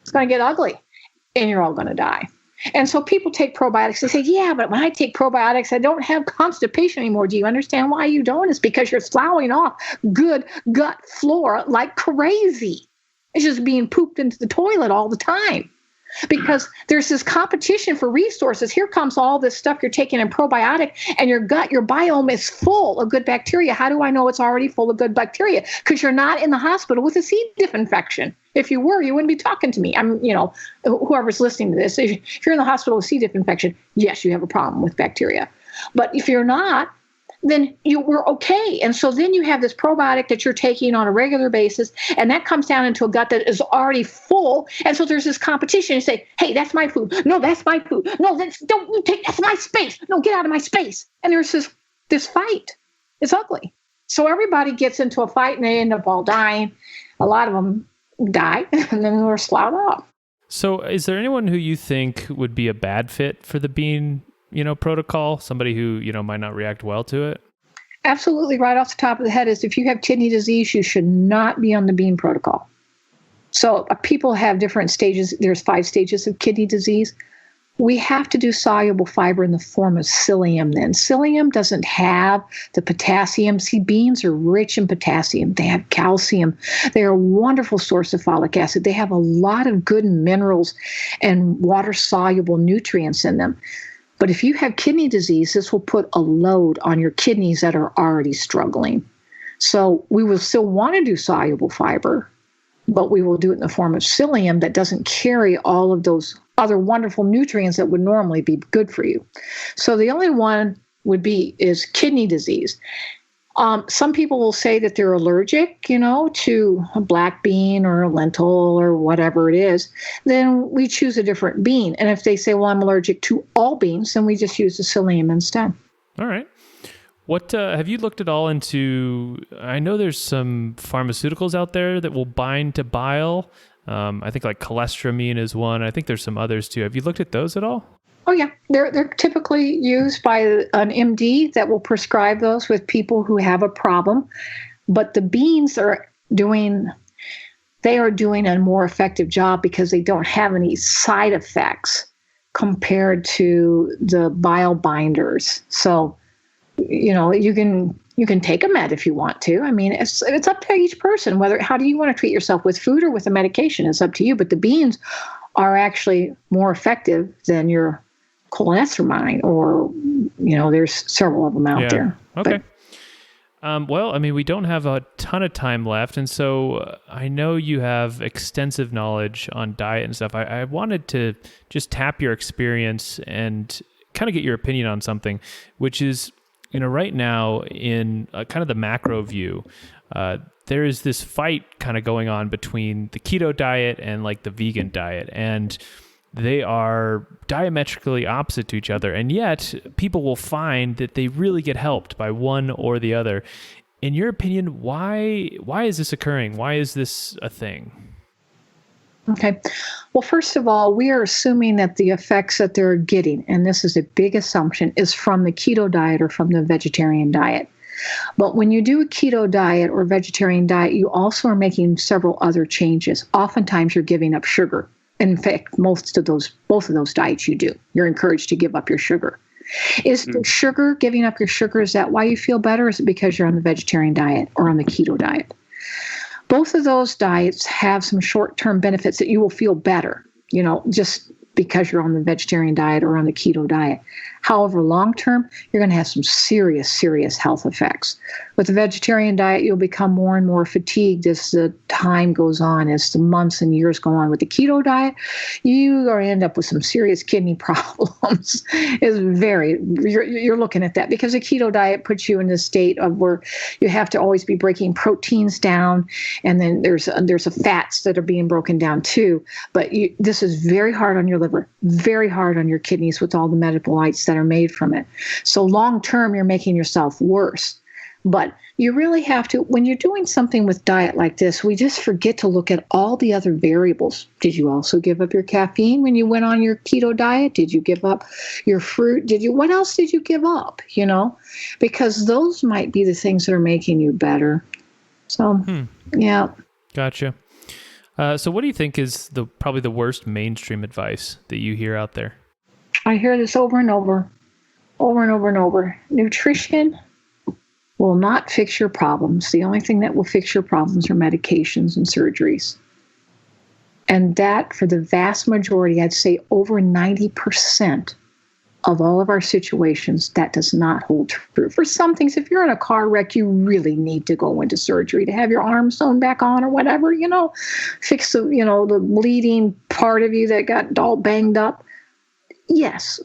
It's going to get ugly, and you're all going to die. And so people take probiotics. They say, yeah, but when I take probiotics, I don't have constipation anymore. Do you understand why you don't? It's because you're sloughing off good gut flora like crazy. It's just being pooped into the toilet all the time. Because there's this competition for resources. Here comes all this stuff you're taking in probiotic, and your gut, your biome is full of good bacteria. How do I know it's already full of good bacteria? Because you're not in the hospital with a C. diff infection. If you were, you wouldn't be talking to me. Whoever's listening to this, if you're in the hospital with C. diff infection, yes, you have a problem with bacteria. But if you're not, then we're okay. And so then you have this probiotic that you're taking on a regular basis, and that comes down into a gut that is already full. And so there's this competition. You say, hey, that's my food. No, that's my food. No, don't you take, that's my space. No, get out of my space. And there's this fight. It's ugly. So everybody gets into a fight, and they end up all dying. A lot of them die, and then they're sloughed off. So is there anyone who you think would be a bad fit for the bean protocol, somebody who, might not react well to it? Absolutely. Right off the top of the head is if you have kidney disease, you should not be on the bean protocol. So people have different stages. There's 5 stages of kidney disease. We have to do soluble fiber in the form of psyllium then. Psyllium doesn't have the potassium. See, beans are rich in potassium. They have calcium. They are a wonderful source of folic acid. They have a lot of good minerals and water-soluble nutrients in them. But if you have kidney disease, this will put a load on your kidneys that are already struggling. So we will still want to do soluble fiber, but we will do it in the form of psyllium that doesn't carry all of those other wonderful nutrients that would normally be good for you. So the only one is kidney disease. Some people will say that they're allergic, to a black bean or a lentil or whatever it is. Then we choose a different bean. And if they say, well, I'm allergic to all beans, then we just use the psyllium instead. All right. What have you looked at all into? I know there's some pharmaceuticals out there that will bind to bile. I think like cholestyramine is one. I think there's some others too. Have you looked at those at all? Oh, yeah. They're typically used by an MD that will prescribe those with people who have a problem. But the beans are doing a more effective job because they don't have any side effects compared to the bile binders. So, you can take a med if you want to. I mean, it's up to each person. How do you want to treat yourself, with food or with a medication? It's up to you. But the beans are actually more effective than your cholestyramine, or there's several of them out there. Okay. Well, I mean, we don't have a ton of time left, and so I know you have extensive knowledge on diet and stuff. I wanted to just tap your experience and kind of get your opinion on something, which is, right now in kind of the macro view, there is this fight kind of going on between the keto diet and like the vegan diet, and they are diametrically opposite to each other, and yet people will find that they really get helped by one or the other. In your opinion, why is this occurring? Why is this a thing? Okay. Well, first of all, we are assuming that the effects that they're getting, and this is a big assumption, is from the keto diet or from the vegetarian diet. But when you do a keto diet or vegetarian diet, you also are making several other changes. Oftentimes, you're giving up sugar. In fact, both of those diets you do. You're encouraged to give up your sugar. Is the sugar, giving up your sugar, is that why you feel better? Or is it because you're on the vegetarian diet or on the keto diet? Both of those diets have some short-term benefits that you will feel better, just because you're on the vegetarian diet or on the keto diet. However, long term, you're going to have some serious, serious health effects. With the vegetarian diet, you'll become more and more fatigued as the time goes on, as the months and years go on. With the keto diet, you are end up with some serious kidney problems. You're looking at that because the keto diet puts you in a state of where you have to always be breaking proteins down, and then there's a fats that are being broken down too. But this is very hard on your liver, very hard on your kidneys with all the metabolites that are made from it. So long term, you're making yourself worse. But you really have to, when you're doing something with diet like this, we just forget to look at all the other variables. Did you also give up your caffeine when you went on your keto diet? Did you give up your fruit? What else did you give up? Because those might be the things that are making you better. So, yeah. Gotcha. So what do you think is probably the worst mainstream advice that you hear out there? I hear this over and over and over. Nutrition will not fix your problems. The only thing that will fix your problems are medications and surgeries. And that, for the vast majority, I'd say over 90% of all of our situations, that does not hold true. For some things, if you're in a car wreck, you really need to go into surgery to have your arm sewn back on or whatever, fix the bleeding part of you that got all banged up. Yes,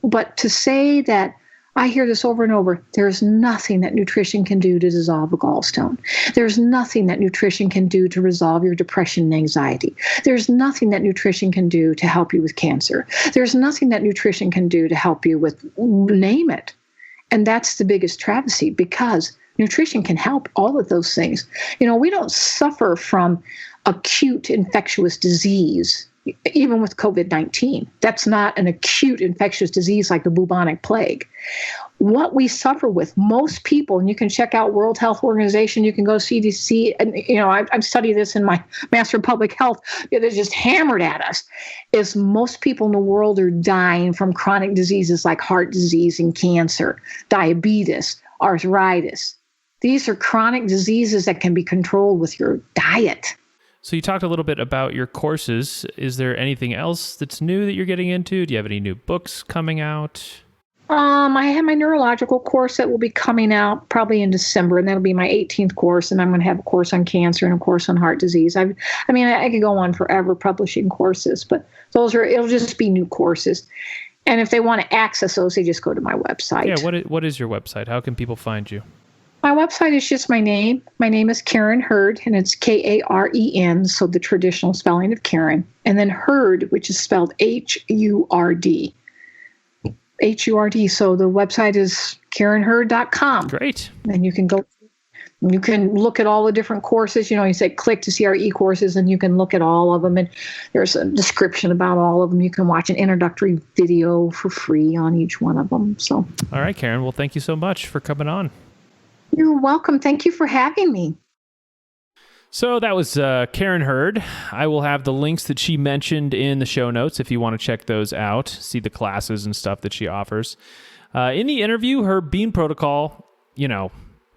but to say that, I hear this over and over, there's nothing that nutrition can do to dissolve a gallstone. There's nothing that nutrition can do to resolve your depression and anxiety. There's nothing that nutrition can do to help you with cancer. There's nothing that nutrition can do to help you with, name it. And that's the biggest travesty, because nutrition can help all of those things. We don't suffer from acute infectious disease. Even with COVID-19, that's not an acute infectious disease like the bubonic plague. What we suffer with, most people, and you can check out World Health Organization, you can go CDC, and I've studied this in my Master of Public Health. They're just hammered at us. Is most people in the world are dying from chronic diseases like heart disease and cancer, diabetes, arthritis. These are chronic diseases that can be controlled with your diet. So you talked a little bit about your courses. Is there anything else that's new that you're getting into? Do you have any new books coming out? I have my neurological course that will be coming out probably in December, and that'll be my 18th course. And I'm going to have a course on cancer and a course on heart disease. I could go on forever publishing courses, but it'll just be new courses. And if they want to access those, they just go to my website. Yeah. What is your website? How can people find you? My website is just my name. My name is Karen Hurd, and it's Karen, so the traditional spelling of Karen. And then Hurd, which is spelled Hurd. Hurd. So the website is KarenHurd.com. Great. And you can look at all the different courses. You say click to see our e-courses, and you can look at all of them. And there's a description about all of them. You can watch an introductory video for free on each one of them. So. All right, Karen. Well, thank you so much for coming on. You're welcome. Thank you for having me. So that was Karen Hurd. I will have the links that she mentioned in the show notes if you want to check those out, see the classes and stuff that she offers. In the interview, her bean protocol,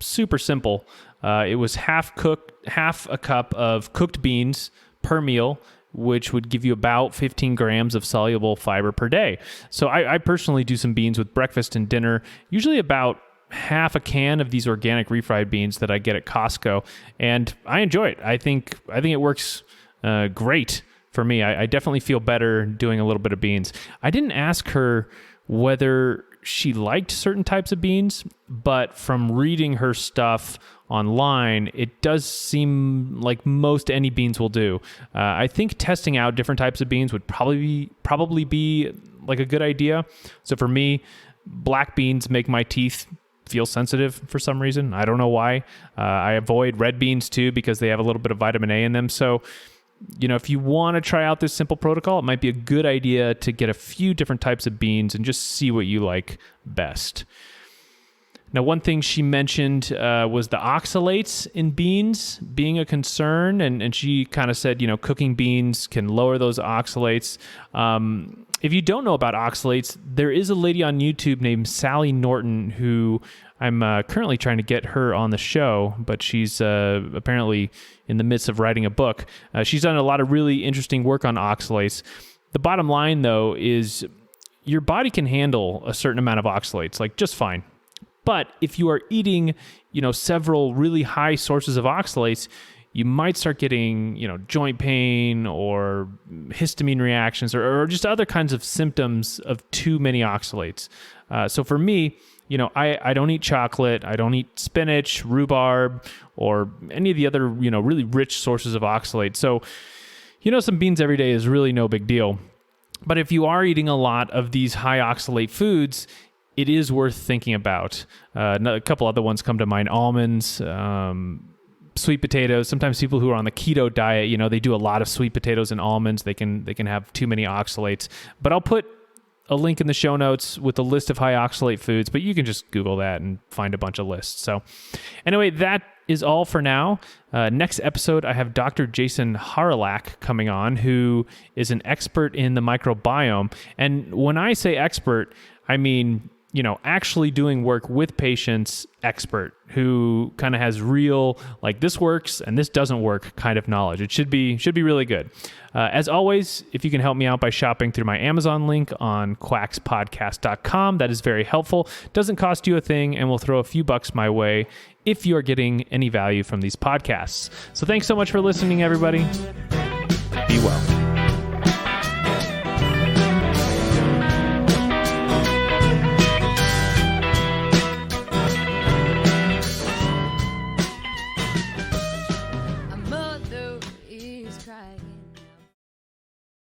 super simple. It was half a cup of cooked beans per meal, which would give you about 15 grams of soluble fiber per day. So I personally do some beans with breakfast and dinner, usually about half a can of these organic refried beans that I get at Costco, and I enjoy it. I think it works great for me. I definitely feel better doing a little bit of beans. I didn't ask her whether she liked certain types of beans, but from reading her stuff online, it does seem like most any beans will do. I think testing out different types of beans would probably be like a good idea. So for me, black beans make my teeth feel sensitive for some reason. I don't know why. I avoid red beans too because they have a little bit of vitamin A in them. So, if you want to try out this simple protocol, it might be a good idea to get a few different types of beans and just see what you like best. Now, one thing she mentioned was the oxalates in beans being a concern, and she kind of said, cooking beans can lower those oxalates. If you don't know about oxalates, there is a lady on YouTube named Sally Norton who I'm currently trying to get her on the show, but she's apparently in the midst of writing a book. She's done a lot of really interesting work on oxalates. The bottom line, though, is your body can handle a certain amount of oxalates, like just fine. But if you are eating, several really high sources of oxalates, you might start getting, joint pain or histamine reactions or just other kinds of symptoms of too many oxalates. So for me, I don't eat chocolate, I don't eat spinach, rhubarb, or any of the other, really rich sources of oxalate. So, some beans every day is really no big deal. But if you are eating a lot of these high oxalate foods, it is worth thinking about. A couple other ones come to mind: almonds, sweet potatoes. Sometimes people who are on the keto diet, they do a lot of sweet potatoes and almonds. They can have too many oxalates. But I'll put a link in the show notes with a list of high oxalate foods, but you can just Google that and find a bunch of lists. So anyway, that is all for now. Next episode, I have Dr. Jason Haralak coming on, who is an expert in the microbiome. And when I say expert, I mean, actually doing work with patients, expert, who kind of has real, like, this works and this doesn't work kind of knowledge. It should be really good. As always, if you can help me out by shopping through my Amazon link on quackspodcast.com, that is very helpful. Doesn't cost you a thing, and we'll throw a few bucks my way if you are getting any value from these podcasts. So thanks so much for listening, everybody. Be well.